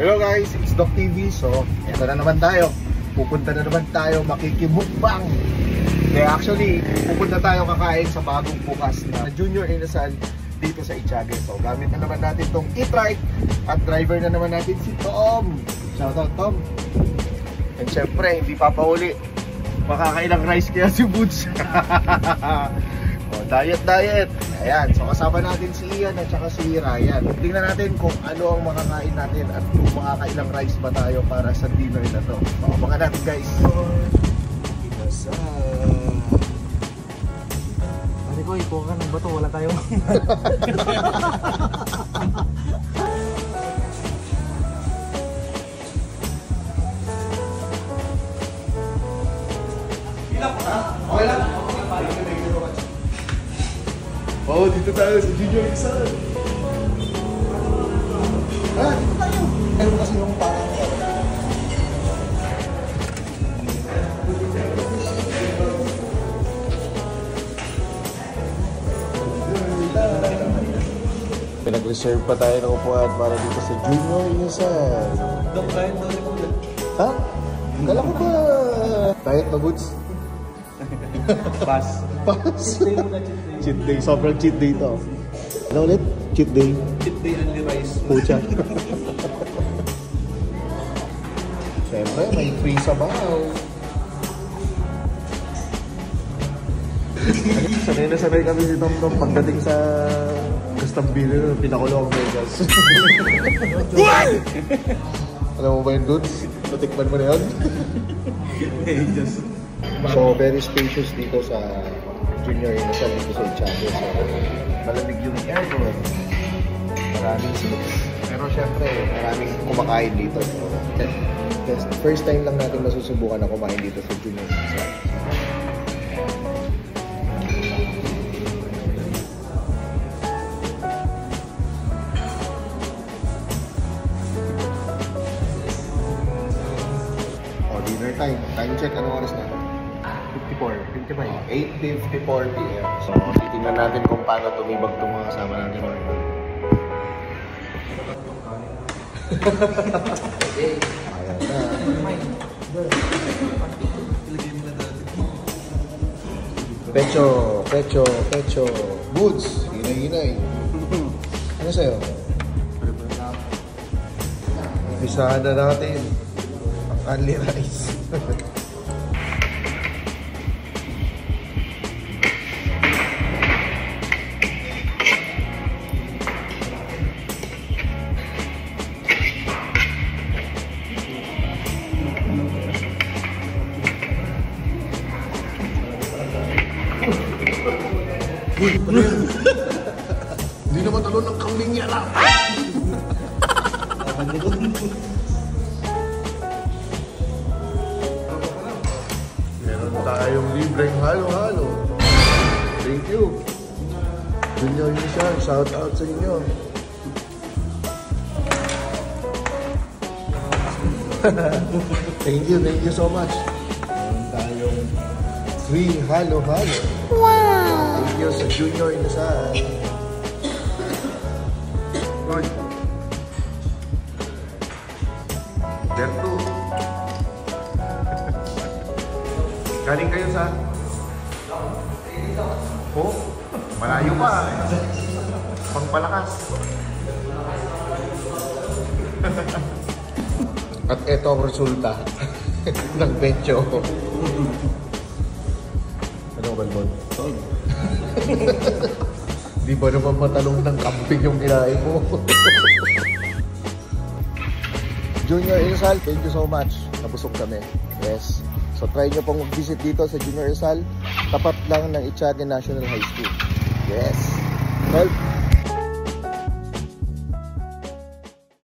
Hello guys, it's Doc TV. So, ito na naman tayo. Pupunta na naman tayo makikimukbang. Kaya actually, pupunta tayo kakain sa bagong bukas na Junior Inasal dito sa Etiague. So, gamit na naman natin itong e-trike at driver na naman natin si Tom. Shoutout Tom. And syempre, hindi papauli. Makakailang rice kaya si Boots. Diet. Ayan, so kasama natin si Ian at saka si Ryan. Tingnan natin kung ano ang makakain natin at kung makakailang rice ba tayo para sa dinner na to. Abangan natin guys. Pare ko, ikaw ka ng bato, wala tayong Oh, dito tayo sa Junior Inasal. Dito tayo. Pero kasi yung parang pinag-reserve pa tayo ng upuan para dito sa Junior Inasal. Ha? Kala ko ba diet na Boots? Pass. Cheat day. Sobrang cheat day ito. Ano ulit? Cheat day. Cheat day only rice. Pucha. Siyempre, may free sabaw. Sanay kami si Tom pagdating sa Gastambino, pinakulo ang Vegas. Alam mo ba yung dudes? Natikman mo na yun? So, very spacious dito sa Junior Inasal dito sa Etiague. So, malamig yung aircon. Maraming seats. Pero syempre, maraming kumakain dito. So, first time lang natin masusubukan na kumain dito sa Junior Inasal. Oh, dinner time. Time check, anong oras na? 8:54 PM. So, titingnan natin kung paano tumibag itong mga kasama natin. Ayan na. Pecho. Boots. Hinay. Ano sa'yo? Umpisahan na natin ang only rice. Hindi naman talon ng kambing niya lang. Meron tayong libreng halo-halo. Thank you. Junior Inasal, shout out sa inyo. Thank you so much. Meron tayong free halo-halo. Wow! Thank you sa Junior Inasal. Lord. Berto. Galing kayo sa? Oh, malayo pa. Pangpalakas. At eto ang resulta ng pecho. Ano ba, Balbon? Di ba naman matalong ng kambing yung kinain mo? Junior Inasal, thank you so much. Nabusog kami. Yes. So try nyo pong mag-visit dito sa Junior Inasal. Tapat lang ng Etiague National High School. Yes. Help.